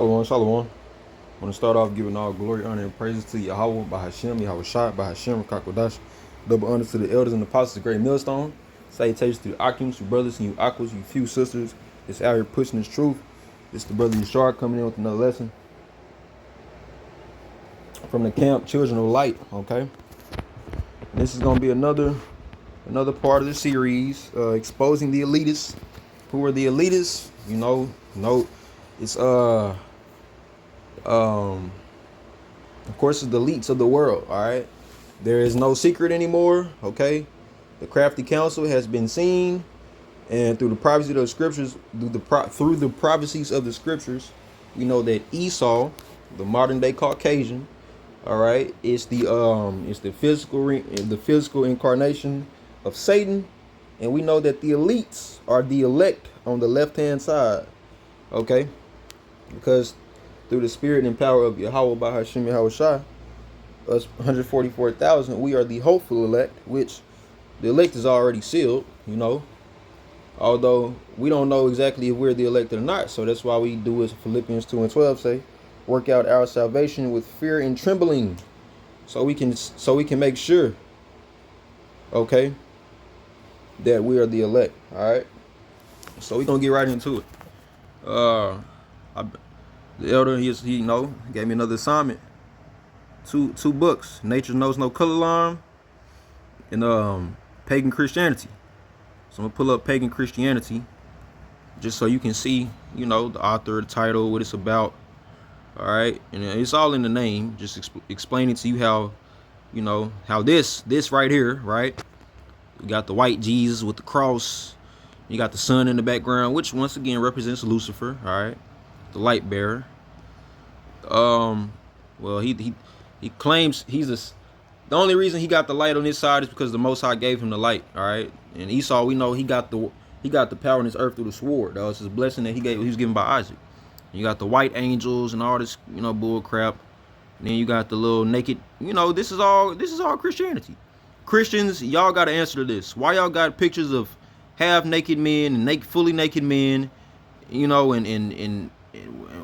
Shalom, shalom. I want to start off giving all glory, honor, and praises to Yahweh, by Hashem, Yahweh Shai, by Hashem, Kakodash. Double honor to the elders and apostles of Great Millstone. Salutations to the Akims, you brothers and you Aquas, you few sisters. It's out here pushing this truth. It's the brother Yashar coming in with another lesson from the camp Children of Light. Okay, this is gonna be another part of the series, exposing the elitists. Who are the elitists? It's of course, it's the elites of the world. All right, there is no secret anymore. Okay, the crafty counsel has been seen, and through the privacy of the scriptures, through the privacies of the scriptures, we know that Esau, the modern day Caucasian, all right, it's the physical incarnation of Satan, and we know that the elites are the elect on the left hand side. Okay, because through the spirit and power of Yahweh by Hashem Yahweh Shai, us 144,000, we are the hopeful elect, which the elect is already sealed, although we don't know exactly if we're the elect or not. So that's why we do as Philippians 2 and 12 say, work out our salvation with fear and trembling, so we can make sure, okay, that we are the elect. All right, so we're gonna get right into it. The elder, he gave me another assignment. Two books: Nature Knows No Color Line and Pagan Christianity. So I'm gonna pull up Pagan Christianity just so you can see, the author, the title, what it's about. All right, and it's all in the name. Just explaining to you how, how this right here, right? We got the white Jesus with the cross. You got the sun in the background, which once again represents Lucifer. All right, the light bearer. Well, he claims the only reason he got the light on his side is because the Most High gave him the light. All right, and Esau, we know he got the power in this earth through the sword. That was his blessing that he was given by Isaac. You got the white angels and all this, bull crap. And then you got the little naked. This is all Christianity. Christians, y'all got to answer to this. Why y'all got pictures of half naked men and fully naked men, and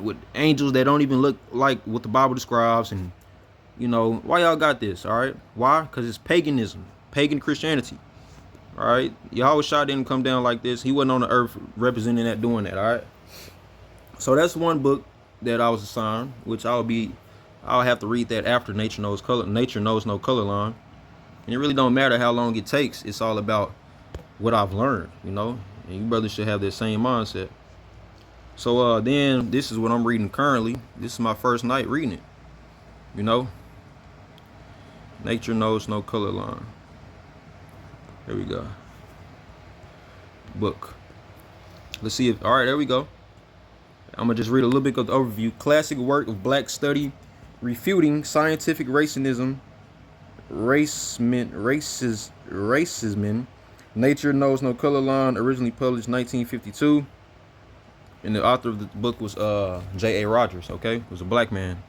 with angels that don't even look like what the Bible describes, and why y'all got this? All right, why? Because it's paganism, pagan Christianity. All right, Yahweh Shai didn't come down like this. He wasn't on the earth representing that, doing that. All right, so that's one book that I was assigned, which I'll have to read that after Nature Knows No Color Line. And it really don't matter how long it takes. It's all about what I've learned, and you brothers should have that same mindset. So then this is what I'm reading currently. This is my first night reading it. Nature Knows No Color Line. There we go. Book. Let's see if, all right, there we go. I'm gonna just read a little bit of the overview. Classic work of black study refuting scientific racism. Nature Knows No Color Line, originally published 1952. And the author of the book was J.A. Rogers, okay? It was a black man.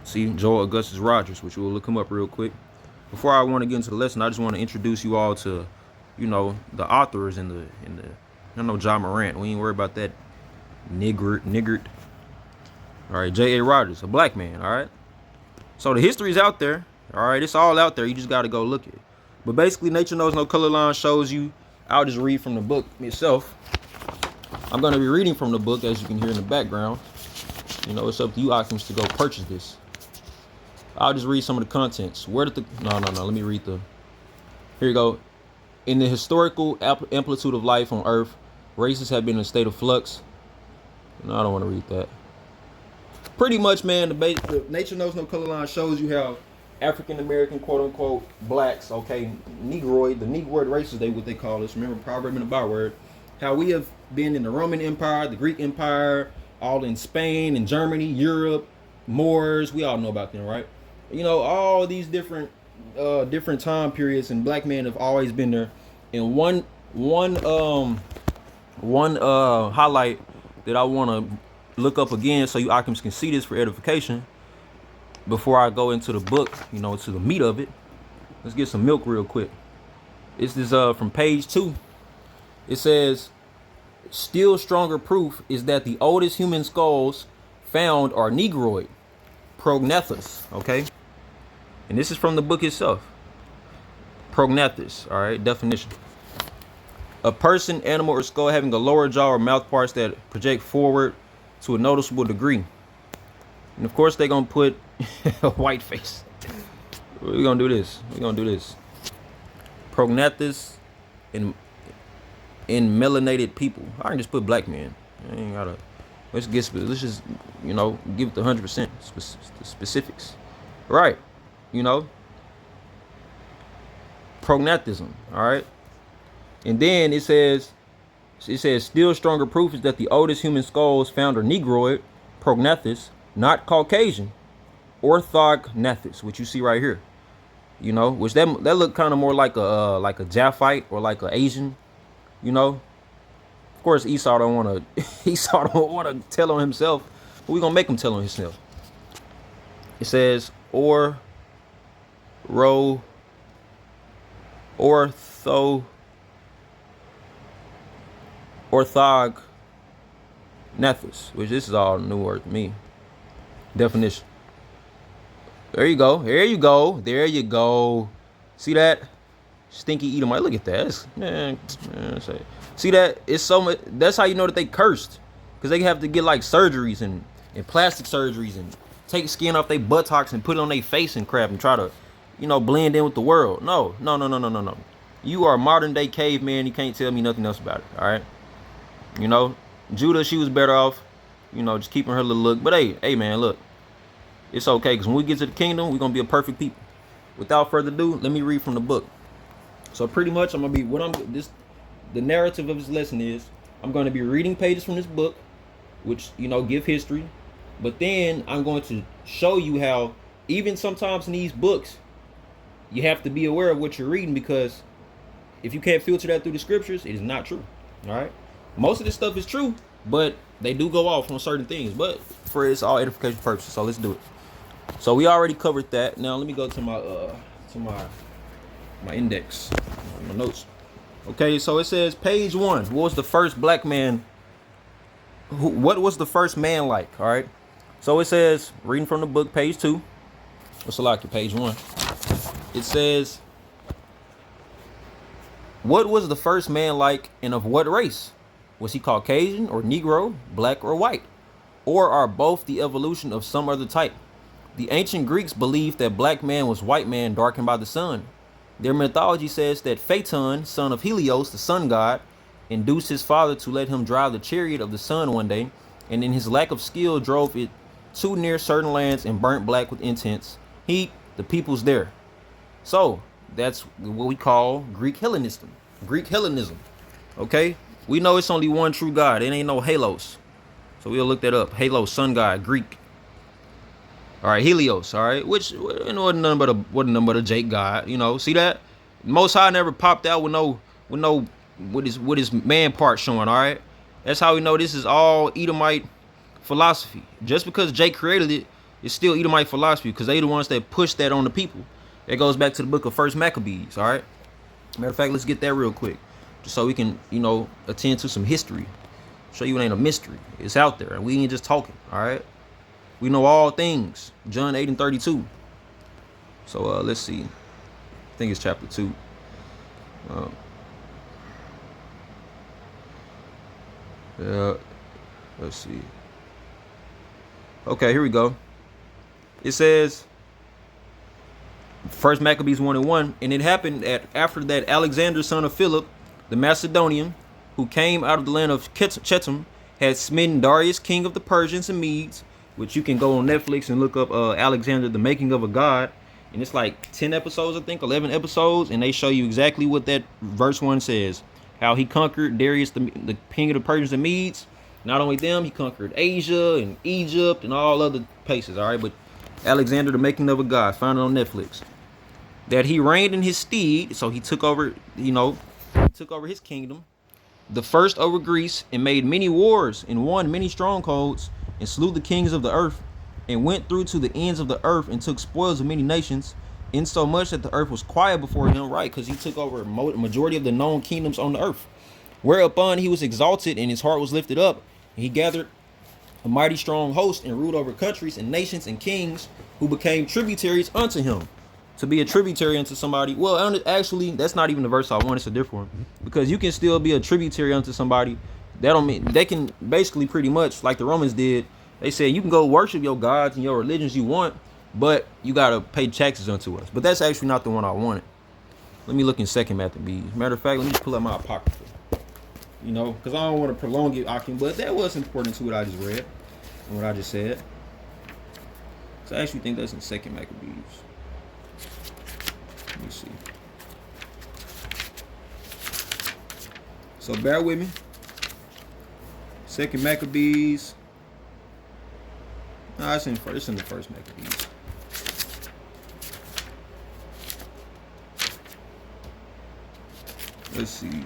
See, Joel Augustus Rogers, which we'll look him up real quick. Before I want to get into the lesson, I just want to introduce you all to, the authors and the John Morant. We ain't worried about that niggard. All right, J.A. Rogers, a black man, all right? So the history's out there, all right? It's all out there. You just got to go look at it. But basically, Nature Knows No Color Line shows you. I'll just read from the book itself. I'm going to be reading from the book, as you can hear in the background. It's up to you, Akims, to go purchase this. I'll just read some of the contents. Let me read here you go. In the historical amplitude of life on Earth, races have been in a state of flux. No, I don't want to read that. Pretty much, man, the Nature Knows No Color Line shows you how African-American, quote-unquote, blacks, okay, Negroid, the Negroid races, what they call us. Remember, proverb and a byword. How we have been in the Roman Empire, the Greek Empire, all in Spain and Germany, Europe, Moors. We all know about them, right? All these different time periods, and black men have always been there. And one highlight that I want to look up again, so you Akims can see this for edification. Before I go into the book, to the meat of it, let's get some milk real quick. This is from page 2. It says, still stronger proof is that the oldest human skulls found are negroid, prognathes, okay? And this is from the book itself. Prognathes, all right, definition. A person, animal, or skull having a lower jaw or mouth parts that project forward to a noticeable degree. And of course, they're going to put a white face. We're going to do this. We're going to do this. Prognathes in melanated people. I can just put black men. I ain't got to. Let's just, you know, give it the 100% specifics. Right. You know. Prognathism. All right. And then it says still stronger proof is that the oldest human skulls found are negroid, prognathes, not Caucasian, orthognathes, which you see right here. You know, which that look kind of more like a Japhite or like an Asian. You know, of course Esau don't want to tell on himself, but we gonna make him tell on himself. It says orthognathes, which this is all new word to me. Definition. There you go. There you go. There you go. See that? Stinky Edomite. Look at that. Man, see that? It's so much. That's how you know that they cursed. Because they have to get like surgeries and plastic surgeries and take skin off their buttocks and put it on their face and crap and try to, you know, blend in with the world. No. You are a modern day caveman. You can't tell me nothing else about it. All right. You know, Judah, she was better off, you know, just keeping her little look. But hey, man, look. It's okay, because when we get to the kingdom, we're going to be a perfect people. Without further ado, let me read from the book. So pretty much, the narrative of this lesson is, I'm going to be reading pages from this book, which, you know, give history. But then I'm going to show you how, even sometimes in these books, you have to be aware of what you're reading, because if you can't filter that through the scriptures, it is not true. All right. Most of this stuff is true, but they do go off on certain things. But for it's all edification purposes, so let's do it. So we already covered that. Now let me go to my index, my notes. Okay, so it says page 1. What was the first black man? What was the first man like? All right. So it says, reading from the book, page 2. Let's select your page 1. It says, what was the first man like, and of what race? Was he Caucasian or Negro, black or white? Or are both the evolution of some other type? The ancient Greeks believed that black man was white man darkened by the sun. Their mythology says that Phaeton, son of Helios, the sun god, induced his father to let him drive the chariot of the sun one day, and in his lack of skill drove it too near certain lands and burnt black with intense heat the peoples there. So that's what we call Greek Hellenism. Okay? We know it's only one true God. It ain't no Halos. So we'll look that up. Halos, sun god, Greek. All right, Helios. All right, which wasn't nothing but a Jake god. You know, see that? Most High never popped out with his man part showing. All right, that's how we know this is all Edomite philosophy. Just because Jake created it, it's still Edomite philosophy, because they the ones that pushed that on the people. It goes back to the book of First Maccabees. All right. Matter of fact, let's get that real quick, just so we can, you know, attend to some history. Show you it ain't a mystery. It's out there, and we ain't just talking. All right. We know all things. John 8:32. So let's see. I think it's chapter 2. Yeah. Let's see. Okay, here we go. It says, First Maccabees 1:1, and it happened after that Alexander, son of Philip, the Macedonian, who came out of the land of Chetam, had smitten Darius, king of the Persians and Medes, which you can go on Netflix and look up Alexander, the Making of a God. And it's like 10 episodes, I think, 11 episodes. And they show you exactly what that verse 1 says. How he conquered Darius, the king of the Persians and Medes. Not only them, he conquered Asia and Egypt and all other places. All right, but Alexander, the Making of a God, found it on Netflix. That he reigned in his stead. So he took over, you know, his kingdom. The first over Greece, and made many wars and won many strongholds, and slew the kings of the earth, and went through to the ends of the earth, and took spoils of many nations, insomuch that the earth was quiet before him, right? Because he took over a majority of the known kingdoms on the earth. Whereupon he was exalted, and his heart was lifted up, and he gathered a mighty strong host, and ruled over countries and nations and kings, who became tributaries unto him. To be a tributary unto somebody, well, actually, that's not even the verse I want. It's a different one, because you can still be a tributary unto somebody. That don't mean they can basically pretty much like the Romans did. They said you can go worship your gods and your religions you want, but you gotta pay taxes unto us. But that's actually not the one I wanted. Let me look in Second Maccabees. Matter of fact, let me just pull up my apocrypha. You know, because I don't want to prolong it, Akim, but that was important to what I just read and what I just said. So I actually think that's in Second Maccabees. Let me see. So bear with me. Second Maccabees. No, it's in the first Maccabees. Let's see.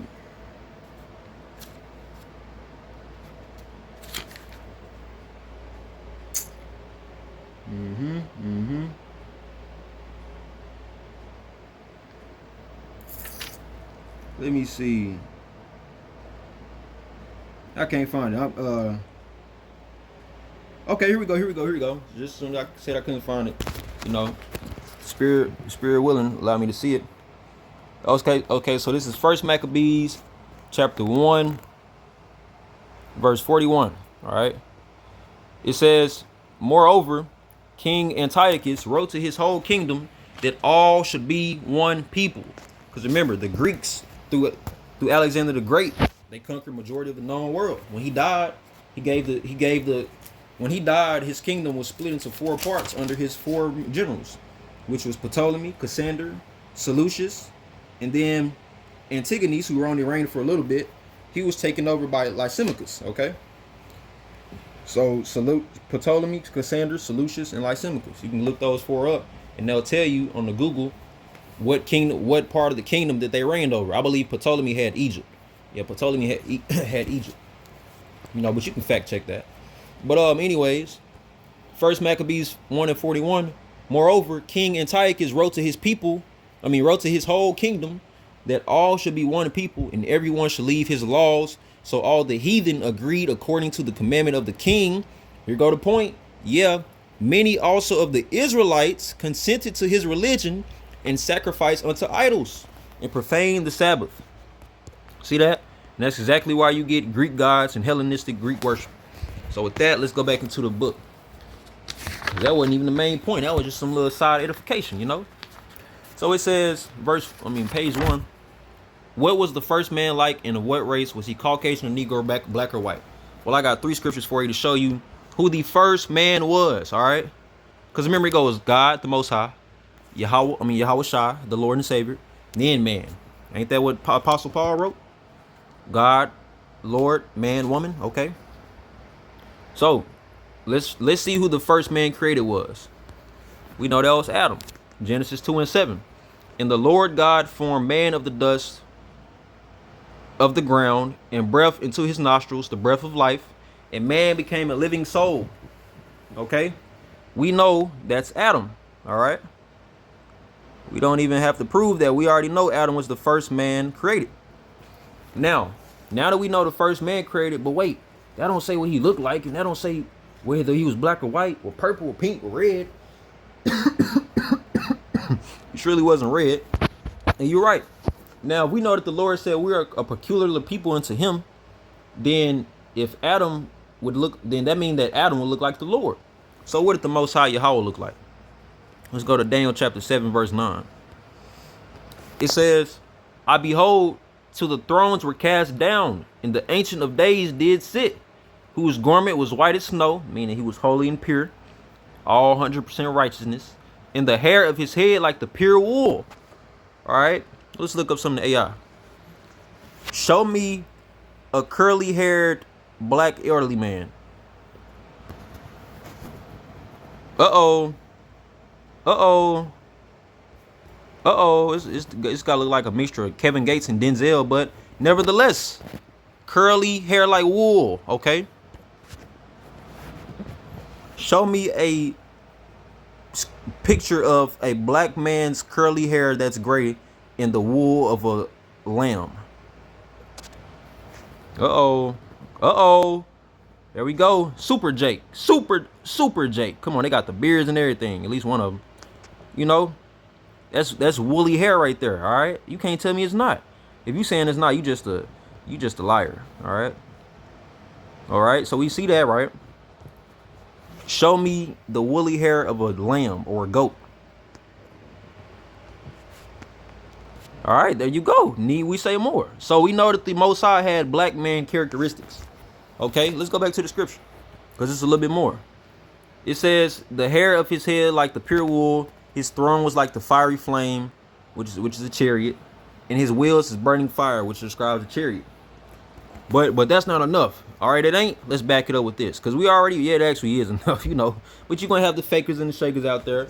Let me see. I can't find it. Okay, here we go. Just as soon as I said I couldn't find it, you know, spirit willing, allow me to see it. Okay, so this is First Maccabees, chapter 1, verse 41. All right. It says, moreover, King Antiochus wrote to his whole kingdom that all should be one people. Because remember, the Greeks, through Alexander the Great, they conquered majority of the known world. When he died, when he died, his kingdom was split into 4 parts under his 4 generals, which was Ptolemy, Cassander, Seleucus, and then Antigonus, who only reigned for a little bit. He was taken over by Lysimachus. Okay. So Ptolemy, Cassander, Seleucus, and Lysimachus. You can look those 4 up, and they'll tell you on the Google what part of the kingdom that they reigned over. I believe Ptolemy had Egypt. Yeah, Ptolemy had Egypt. You know, but you can fact check that. But anyways, First Maccabees 1 and 41. Moreover, King Antiochus wrote to his whole kingdom that all should be one people, and everyone should leave his laws. So all the heathen agreed according to the commandment of the king. Here go the point. Yeah, many also of the Israelites consented to his religion and sacrificed unto idols and profaned the Sabbath. See that? And that's exactly why you get Greek gods and Hellenistic Greek worship. So with that, let's go back into the book. That wasn't even the main point. That was just some little side edification, you know? So it says, page 1. What was the first man like, and of what race? Was he Caucasian or Negro, black or white? Well, I got 3 scriptures for you to show you who the first man was, all right? Because remember, it goes God, the Most High, Yahweh Shai, the Lord and Savior, then man. Ain't that what Apostle Paul wrote? God, Lord, man, woman, okay? So, let's see who the first man created was. We know that was Adam. Genesis 2 and 7. And the Lord God formed man of the dust of the ground, and breath into his nostrils, the breath of life, and man became a living soul. Okay? We know that's Adam, all right? We don't even have to prove that. We already know Adam was the first man created. Now that we know the first man created, but wait, that don't say what he looked like, and that don't say whether he was black or white, or purple, or pink, or red. He surely wasn't red. And you're right. Now, we know that the Lord said we are a peculiar people unto him. Then if Adam would look, then that means that Adam would look like the Lord. So what did the Most High Yahweh look like? Let's go to Daniel chapter 7, verse 9. It says, I behold, till the thrones were cast down, and the Ancient of Days did sit, whose garment was white as snow, meaning he was holy and pure, all 100% righteousness, and the hair of his head like the pure wool. All right, let's look up some of the AI. Show me a curly-haired black elderly man. It's gotta look like a mixture of Kevin Gates and Denzel, but nevertheless, curly hair like wool. Okay. Show me a picture of a black man's curly hair that's gray in the wool of a lamb. There we go. Super Jake. Super Jake. Come on, they got the beards and everything. At least one of them. You know, that's woolly hair right there. All right. You can't tell me it's not. If you saying it's not, you just a liar. All right. All right. So we see that, right? Show me the woolly hair of a lamb or a goat. All right, there you go. Need we say more? So we know that the Most High had black man characteristics. Okay, let's go back to the scripture because it's a little bit more. It says the hair of his head like the pure wool. His throne was like the fiery flame, which is a chariot, and his wheels is burning fire, which describes a chariot. But that's not enough. All right, it ain't. Let's back it up with this because we already it actually is enough, you know. But you're gonna have the fakers and the shakers out there,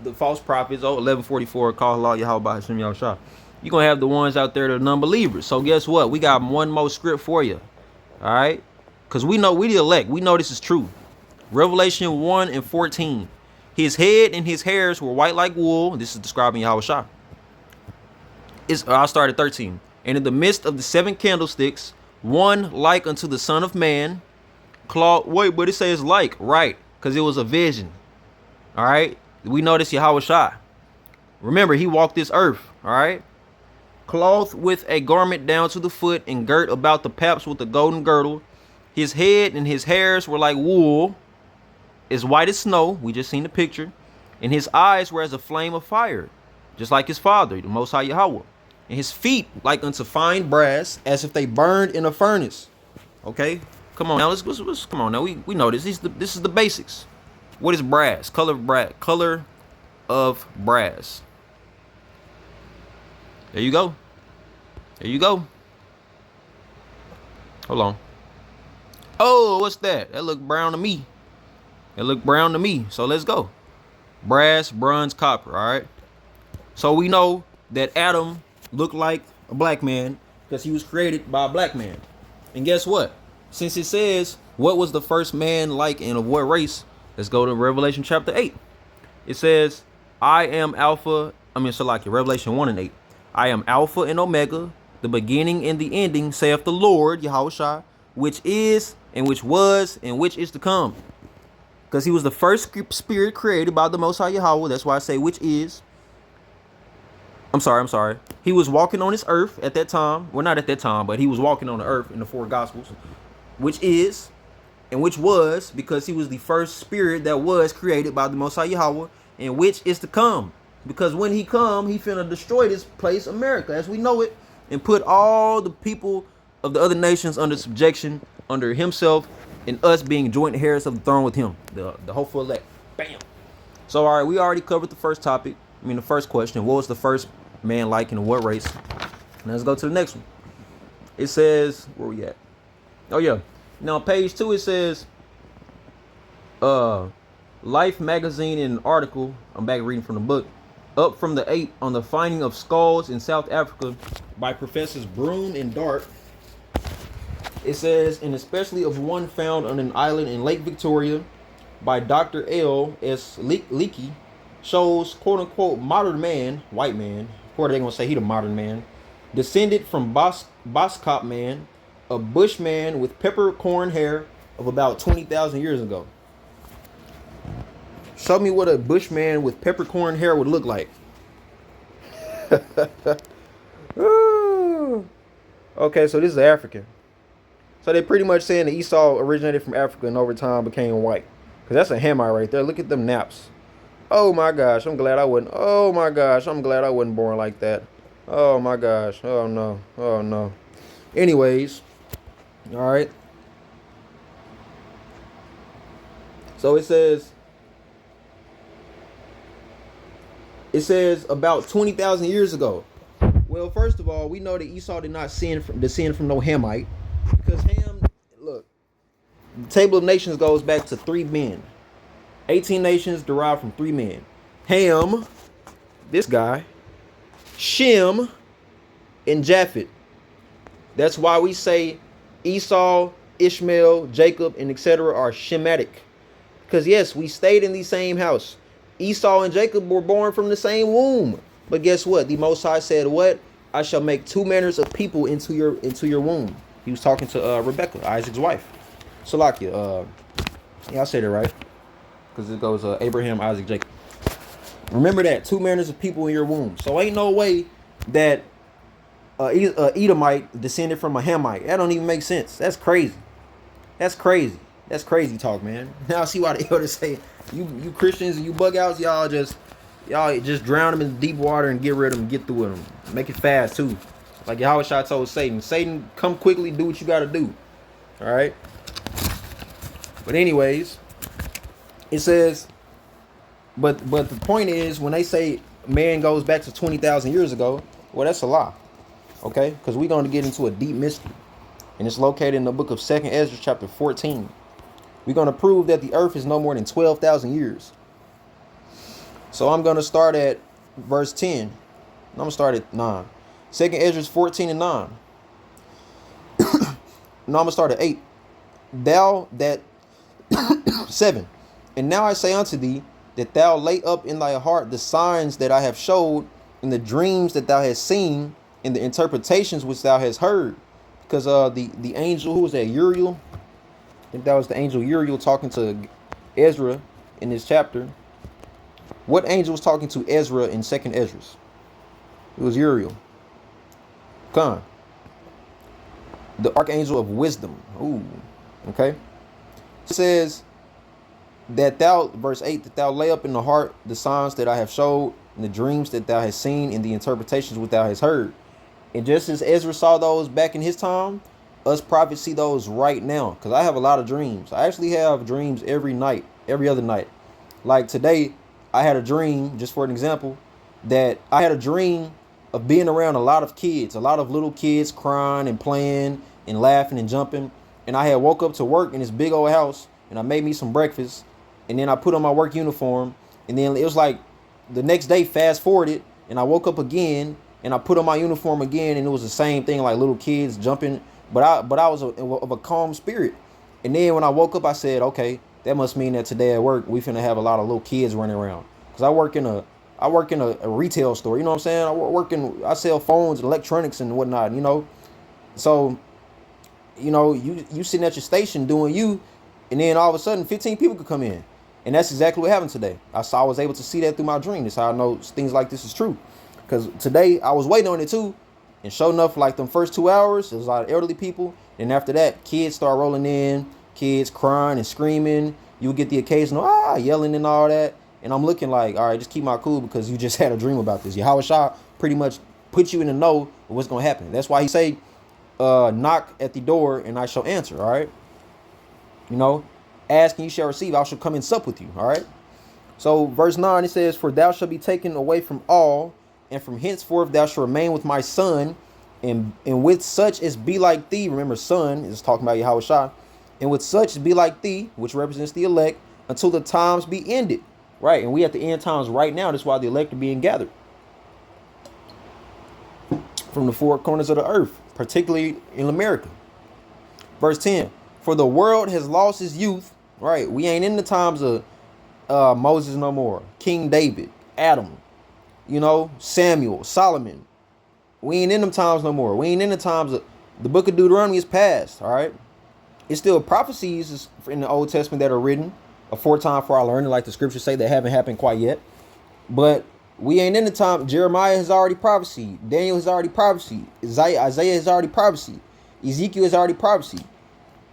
the false prophets. 1144 call Allah Yahweh Hashem Yahushua. You're going to have the ones out there that are non-believers. So guess what? We got one more script for you. All right? Because we know we the elect. We know this is true. Revelation 1:14. His head and his hairs were white like wool. This is describing Yahushua. I'll start at 13. And in the midst of the 7 candlesticks, one like unto the Son of Man. Wait, but it says like. Right. Because it was a vision. All right? We know this Yahushua. Remember, he walked this earth. All right? Clothed with a garment down to the foot and girt about the paps with a golden girdle. His head and his hairs were like wool, as white as snow. We just seen the picture. And his eyes were as a flame of fire, just like his father, the Most High Yahweh. And his feet like unto fine brass, as if they burned in a furnace. Okay, come on now. Let's come on now. We know this. This is the basics. What is brass? Color of brass. There you go. There you go. Hold on. Oh, what's that? That look brown to me. It look brown to me. So let's go. Brass, bronze, copper. All right. So we know that Adam looked like a black man because he was created by a black man. And guess what? Since it says what was the first man like and of what race, let's go to Revelation chapter 8. It says, I am Alpha. Revelation 1:8. I am Alpha and Omega, the beginning and the ending, saith the Lord, Yahushua, which is, and which was, and which is to come. Because he was the first spirit created by the Most High Yahweh. That's why I say which is. I'm sorry. He was walking on this earth at that time. Well, not at that time, but he was walking on the earth in the 4 Gospels. Which is, and which was, because he was the first spirit that was created by the Most High Yahweh, and which is to come. Because when he come, he finna destroy this place, America, as we know it, and put all the people of the other nations under subjection, under himself, and us being joint heirs of the throne with him, the hopeful elect. Bam. So, all right, we already covered the first topic. The first question. What was the first man like and what race? Now let's go to the next one. It says, where we at? Oh, yeah. Now, page 2, it says, Life magazine and an article, I'm back reading from the book, Up from the Ape on the Finding of Skulls in South Africa by Professors Broom and Dart. It says, and especially of one found on an island in Lake Victoria by Dr. L. S. Leakey, shows quote-unquote modern man, white man, of course they're going to say he the modern man, descended from Boskop man, a bushman with peppercorn hair of about 20,000 years ago. Show me what a bushman with peppercorn hair would look like. Okay, so this is African. So they're pretty much saying that Esau originated from Africa and over time became white. Because that's a Hamite right there. Look at them naps. Oh my gosh, I'm glad I wasn't. Oh my gosh, I'm glad I wasn't born like that. Oh my gosh. Oh no. Oh no. Anyways. All right. So it says about 20,000 years ago. Well, first of all, we know that Esau did not descend from no Hamite. Because Ham, look, the Table of Nations goes back to 3 men. 18 nations derived from 3 men. Ham, this guy, Shem, and Japheth. That's why we say Esau, Ishmael, Jacob, and etc. are Shemitic. Because yes, we stayed in the same house. Esau and Jacob were born from the same womb. But guess what? The Most High said, what? I shall make 2 manners of people into your womb. He was talking to Rebecca, Isaac's wife. Salakia. Yeah, I said it right. Because it goes Abraham, Isaac, Jacob. Remember that. 2 manners of people in your womb. So ain't no way that Edomite descended from a Hamite. That don't even make sense. That's crazy. That's crazy. That's crazy talk, man. Now I see why the elders say you Christians and you bug outs, y'all just drown them in deep water and get rid of them, get through with them. Make it fast too. Like Yahweh Shai told Satan, come quickly, do what you gotta do. Alright? But anyways, it says, but the point is, when they say man goes back to 20,000 years ago, well, that's a lie. Okay? Because we're going to get into a deep mystery. And it's located in the book of 2nd Ezra chapter 14. We're going to prove that the earth is no more than 12,000 years. So I'm going to start at verse 10. I'm going to start at 9. 2nd Ezra 14 and 9. No, I'm going to start at 8. Thou that 7. And now I say unto thee, that thou lay up in thy heart the signs that I have showed, in the dreams that thou hast seen, in the interpretations which thou hast heard. Because the angel, who was that, Uriel? I think that was the angel Uriel talking to Ezra in this chapter. What angel was talking to Ezra in 2nd Ezra? It was Uriel. Come. The archangel of wisdom. Ooh. Okay. It says that thou, verse 8, that thou lay up in the heart the signs that I have showed, in the dreams that thou hast seen, in the interpretations which thou hast heard. And just as Ezra saw those back in his time, us prophets see those right now. Because I have a lot of dreams. I actually have dreams every night, every other night. Like today, I had a dream, just for an example, that I had a dream of being around a lot of kids, a lot of little kids crying and playing and laughing and jumping. And I had woke up to work in this big old house, and I made me some breakfast. And then I put on my work uniform. And then it was like the next day, fast forwarded, and I woke up again. And I put on my uniform again, and it was the same thing, like little kids jumping. But I was of a calm spirit. And then when I woke up, I said, okay, that must mean that today at work we finna have a lot of little kids running around. Cause I work in a retail store. You know what I'm saying? I sell phones and electronics and whatnot. You know, so you sitting at your station doing you, and then all of a sudden 15 people could come in, and that's exactly what happened today. I was able to see that through my dream. That's how I know things like this is true. Because today I was waiting on it too. And sure enough, like them first 2 hours, it was a lot of elderly people. And after that, kids start rolling in, kids crying and screaming. You would get the occasional yelling and all that. And I'm looking like, all right, just keep my cool, because you just had a dream about this. Yahweh Shah pretty much put you in the know of what's going to happen. That's why he say, knock at the door and I shall answer, all right? Ask and you shall receive. I shall come and sup with you, all right? So verse 9, it says, for thou shalt be taken away from all, and from henceforth thou shalt remain with my son, and with such as be like thee. Remember, son is talking about Yahweh Shah. And with such as be like thee, which represents the elect, until the times be ended. Right, and we at the end times right now. That's why the elect are being gathered from the four corners of the earth, particularly in America. Verse 10, for the world has lost his youth. Right, we ain't in the times of Moses no more, King David, Adam, Samuel, Solomon. We ain't in them times no more. We ain't in the times of the book of Deuteronomy is past. All right, it's still prophecies in the Old Testament that are written aforetime for our learning, like the scriptures say, that haven't happened quite yet. But we ain't in the time. Jeremiah has already prophesied. Daniel has already prophesied. Isaiah has already prophesied. Ezekiel has already prophesied.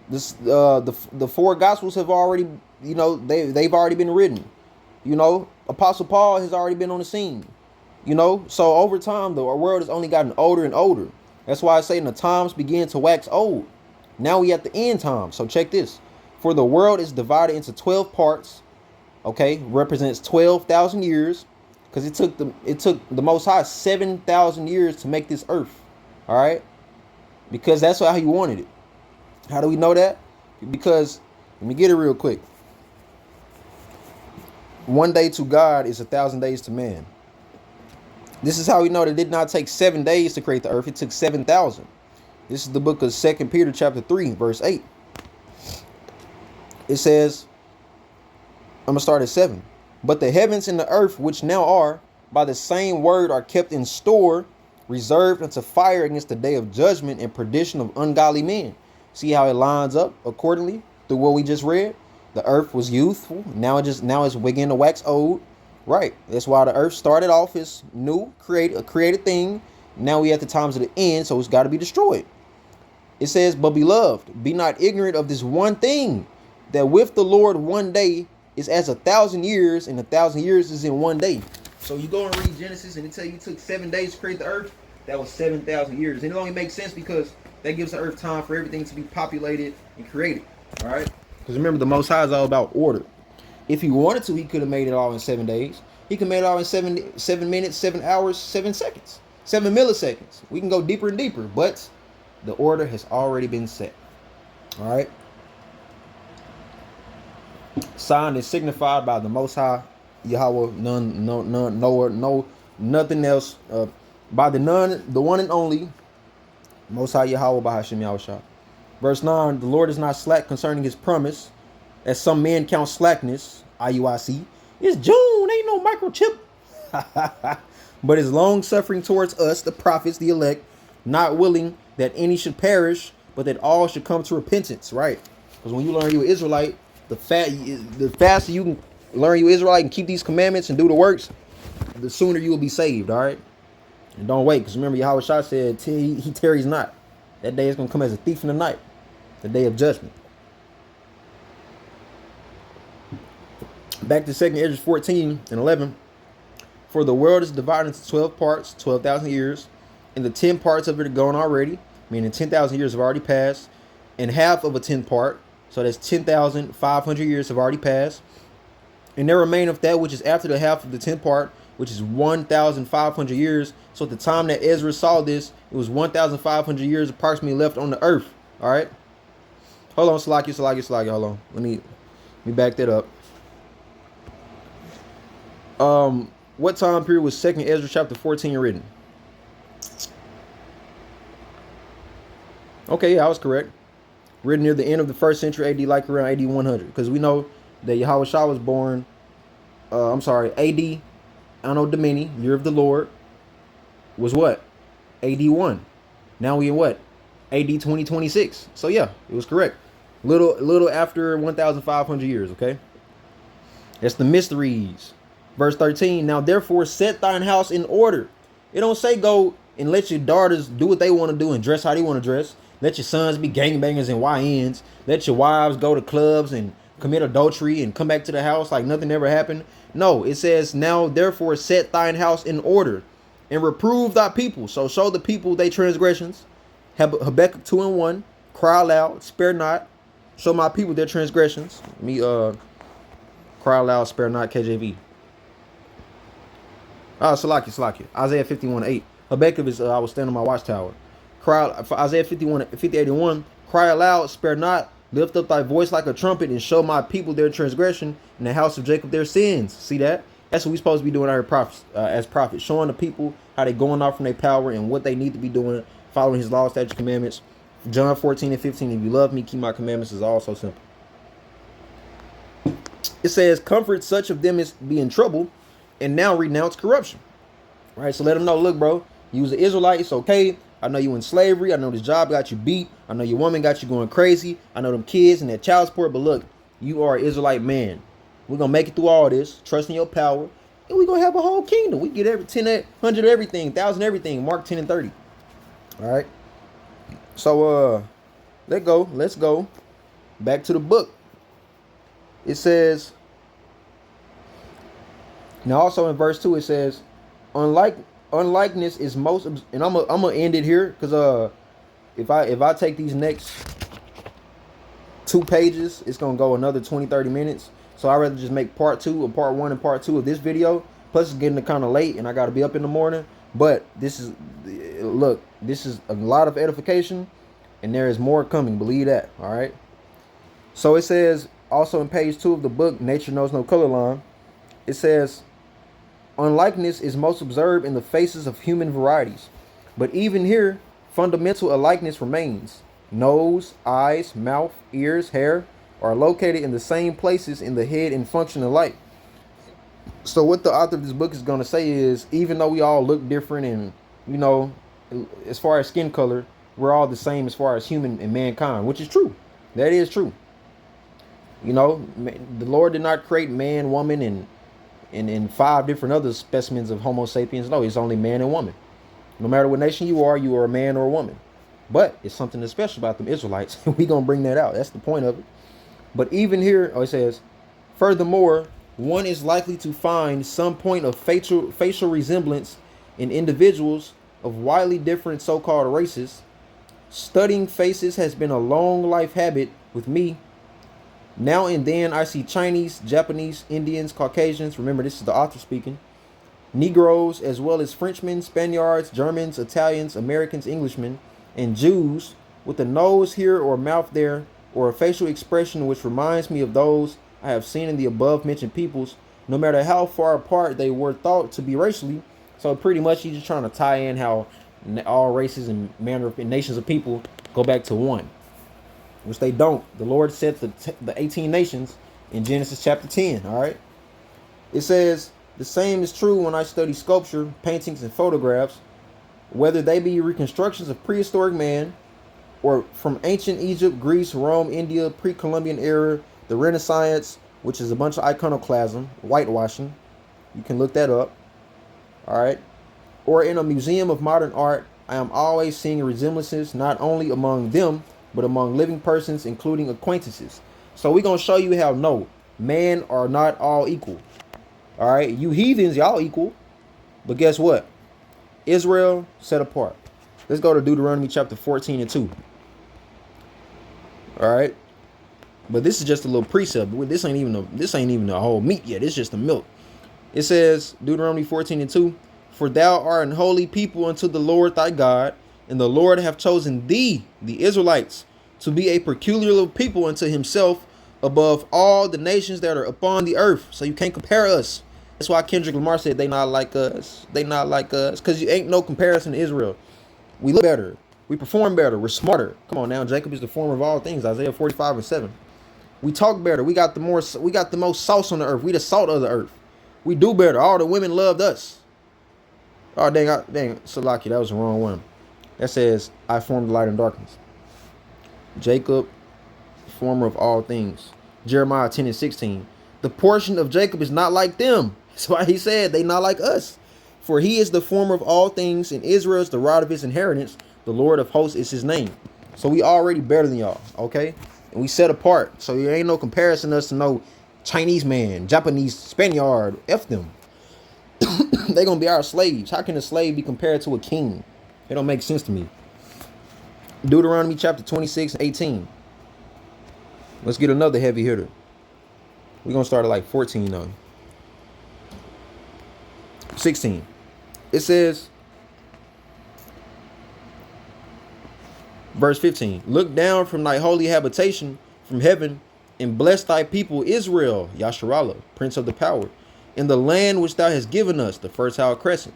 This the four gospels have already, they've already been written. Apostle Paul has already been on the scene. So over time, our world has only gotten older and older. That's why I say the times begin to wax old. Now we at the end time. So check this. For the world is divided into 12 parts. Okay, represents 12,000 years, because it took the Most High 7,000 years to make this earth. All right, because that's how he wanted it. How do we know that? Because let me get it real quick. One day to God is 1,000 days to man. This is how we know that it did not take 7 days to create the earth. It took 7,000. This is the book of 2 Peter chapter 3, verse 8. It says, I'm going to start at 7. But the heavens and the earth, which now are, by the same word are kept in store, reserved unto fire against the day of judgment and perdition of ungodly men. See how it lines up accordingly? through what we just read. The earth was youthful. Now it's beginning to wax old. Right. That's why the earth started off as new, a created thing. Now we at the times of the end, so it's got to be destroyed. It says, but beloved, be not ignorant of this one thing, that with the Lord 1 day is as 1,000 years, and 1,000 years is in 1 day. So you go and read Genesis, and it tell you it took 7 days to create the earth. That was 7,000 years. And it only makes sense because that gives the earth time for everything to be populated and created. All right? Because remember, the Most High is all about order. If he wanted to, he could have made it all in 7 days. He could have made it all in 7 minutes, 7 hours, 7 seconds, 7 milliseconds. We can go deeper and deeper, but the order has already been set. All right? Signed and signified by the Most High, Yahweh, nothing else. By the one and only, Most High Yahweh, by Hashem Yahushua. Verse 9, the Lord is not slack concerning his promise, as some men count slackness, IUIC. It's June, ain't no microchip. But is long suffering towards us, the prophets, the elect, not willing that any should perish, but that all should come to repentance, right? Because when you learn you're an Israelite, the faster you can learn you're Israelite and keep these commandments and do the works, the sooner you will be saved, all right? And don't wait, because remember, Yahweh Shah said, he tarries not. That day is going to come as a thief in the night, the day of judgment. Back to 2 Ezra 14 and 11. For the world is divided into 12 parts, 12,000 years, and the 10 parts of it are gone already, meaning 10,000 years have already passed, and half of a 10th part, so that's 10,500 years have already passed. And there remaineth that which is after the half of the 10th part, which is 1,500 years. So at the time that Ezra saw this, it was 1,500 years approximately left on the earth. All right. Hold on, Salakia. Hold on. Let me back that up. What time period was 2 Ezra chapter 14 written? Okay, yeah, I was correct. Written near the end of the 1st century AD, like around AD 100. Because we know that Yahweh Shah was born, AD, Anno Domini, year of the Lord, was what? AD 1. Now we in what? AD 2026. So yeah, it was correct. Little after 1,500 years, okay? That's the mysteries. Verse 13, now therefore set thine house in order. It don't say go and let your daughters do what they want to do and dress how they want to dress. Let your sons be gangbangers and YNs. Let your wives go to clubs and commit adultery and come back to the house like nothing ever happened. No, it says, now therefore set thine house in order and reprove thy people. So show the people their transgressions. Habakkuk 2 and 1. Cry aloud, spare not. Show my people their transgressions. Cry aloud, spare not, KJV. Salakia. Isaiah 51:8. Habakkuk is, I was standing on my watchtower. Cry, for Isaiah 58:1. Cry aloud, spare not. Lift up thy voice like a trumpet and show my people their transgression and the house of Jacob their sins. See that? That's what we're supposed to be doing as prophets. Showing the people how they're going off from their power and what they need to be doing, following his law, statutes, commandments. John 14 and 15. If you love me, keep my commandments. Is all so simple. It says, comfort such of them as be in trouble and now renounce corruption. Right? So let them know, look, bro, you was an Israelite. It's okay. I know you in slavery. I know this job got you beat. I know your woman got you going crazy. I know them kids and that child support. But look, you are an Israelite man. We're going to make it through all this, trusting your power. And we're going to have a whole kingdom. We get every 10, 100 everything, 1,000 everything. Mark 10 and 30. All right. So let's go back to the book. It says, now also in verse 2, it says, unlikeness is most, and I'm gonna end it here because if I take these next 2 pages, it's gonna go another 20-30 minutes. So I'd rather just make part 2 or part 1 and part 2 of this video. Plus it's getting kind of late and I gotta be up in the morning. But this is a lot of edification and there is more coming, believe that. All right. So it says also in page 2 of the book, Nature Knows No Color Line, it says, unlikeness is most observed in the faces of human varieties. But even here, fundamental alikeness remains. Nose, eyes, mouth, ears, hair are located in the same places in the head and function alike. So what the author of this book is going to say is, even though we all look different and, you know, as far as skin color, we're all the same as far as human and mankind, which is true. That is true. You know, the Lord did not create man, woman, and five different other specimens of Homo sapiens. No, it's only man and woman. No matter what nation you are a man or a woman. But it's something that's special about them Israelites. We gonna bring that out. That's the point of it. But even here, it says, furthermore, one is likely to find some point of facial resemblance in individuals of widely different so-called races. Studying faces has been a long life habit with me. Now and then I see Chinese, Japanese, Indians, Caucasians, remember this is the author speaking, Negroes, as well as Frenchmen, Spaniards, Germans, Italians, Americans, Englishmen, and Jews with a nose here or a mouth there, or a facial expression which reminds me of those I have seen in the above mentioned peoples, no matter how far apart they were thought to be racially. So pretty much he's just trying to tie in how all races and manner of nations of people go back to one, which they don't. The Lord said the 18 nations in Genesis chapter 10, all right? It says, the same is true when I study sculpture, paintings, and photographs, whether they be reconstructions of prehistoric man or from ancient Egypt, Greece, Rome, India, pre-Columbian era, the Renaissance, which is a bunch of iconoclasm, whitewashing. You can look that up. All right. Or in a museum of modern art, I am always seeing resemblances not only among them, but among living persons, including acquaintances. So we're going to show you how no, man are not all equal. All right. You heathens, y'all equal. But guess what? Israel set apart. Let's go to Deuteronomy chapter 14 and 2. All right. But this is just a little precept. This ain't even the whole meat yet. It's just the milk. It says, Deuteronomy 14 and 2, for thou art an holy people unto the Lord thy God, and the Lord hath chosen thee, the Israelites, to be a peculiar people unto himself above all the nations that are upon the earth. So you can't compare us. That's why Kendrick Lamar said they not like us. They not like us. Because you ain't no comparison to Israel. We look better. We perform better. We're smarter. Come on now. Jacob is the former of all things. Isaiah 45 and 7. We talk better. We got the most sauce on the earth. We the salt of the earth. We do better. All the women loved us. Oh, dang, Salaki, that was the wrong one. That says, I formed the light and darkness. Jacob, former of all things. Jeremiah 10 and 16. The portion of Jacob is not like them. That's why he said they not like us. For he is the former of all things, and Israel is the rod of his inheritance. The Lord of hosts is his name. So we already better than y'all, okay? And we set apart. So there ain't no comparison us to no Chinese man, Japanese, Spaniard. F them. They gonna be our slaves. How can a slave be compared to a king? It don't make sense to me. Deuteronomy chapter 26 and 18. Let's get another heavy hitter. We're gonna start at like 14 though. 16. It says, verse 15, look down from thy holy habitation from heaven and bless thy people Israel, Yasharallah, prince of the power, in the land which thou hast given us, the fertile crescent,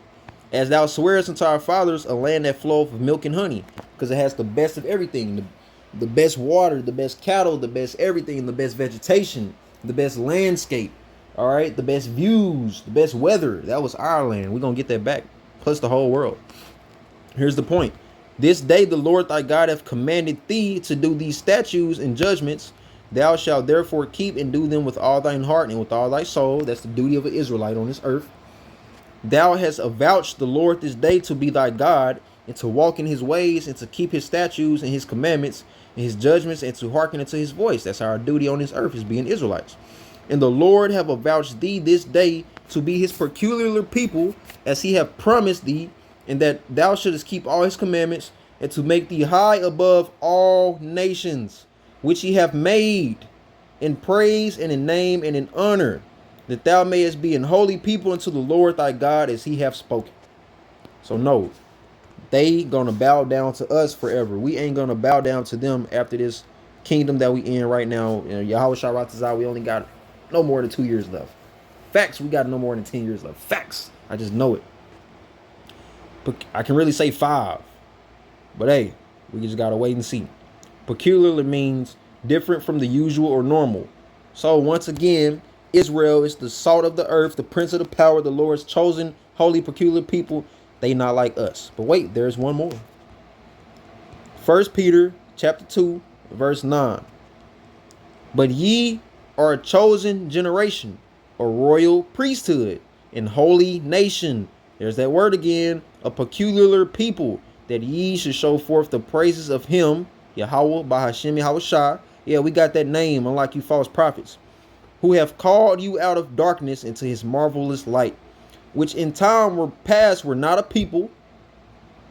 as thou swearest unto our fathers, a land that floweth with milk and honey, because it has the best of everything, the best water, the best cattle, the best everything, the best vegetation, the best landscape, all right, the best views, the best weather. That was our land. We're going to get that back, plus the whole world. Here's the point. This day the Lord thy God hath commanded thee to do these statutes and judgments. Thou shalt therefore keep and do them with all thine heart and with all thy soul. That's the duty of an Israelite on this earth. Thou hast avouched the Lord this day to be thy God, and to walk in his ways, and to keep his statutes and his commandments and his judgments, and to hearken unto his voice. That's our duty on this earth, is being Israelites. And the Lord have avouched thee this day to be his peculiar people, as he hath promised thee, and that thou shouldest keep all his commandments, and to make thee high above all nations, which he hath made, in praise and in name and in honor, that thou mayest be an holy people unto the Lord thy God, as he hath spoken. So no, they gonna bow down to us forever. We ain't gonna bow down to them after this kingdom that we in right now. Yahweh Sharatazah, we only got no more than 2 years left. Facts, we got no more than 10 years left. Facts, I just know it. But I can really say 5. But hey, we just gotta wait and see. Peculiarly means different from the usual or normal. So once again, Israel is the salt of the earth, the prince of the power, the Lord's chosen, holy, peculiar people. They not like us. But wait, there's one more. 1 Peter chapter 2, verse 9. But ye are a chosen generation, a royal priesthood, and holy nation. There's that word again, a peculiar people, that ye should show forth the praises of him, Yahweh, Bahashim Yahushua. Yeah, we got that name, unlike you false prophets, who have called you out of darkness into his marvelous light, which in time were past were not a people,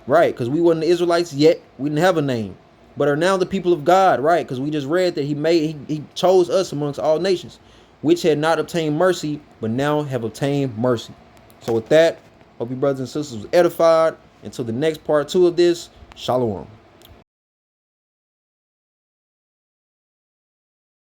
right? Because we weren't the Israelites yet. We didn't have a name, but are now the people of God, right? Because we just read that he chose us amongst all nations, which had not obtained mercy, but now have obtained mercy. So with that, hope you brothers and sisters was edified. Until the next part 2 of this, shalom.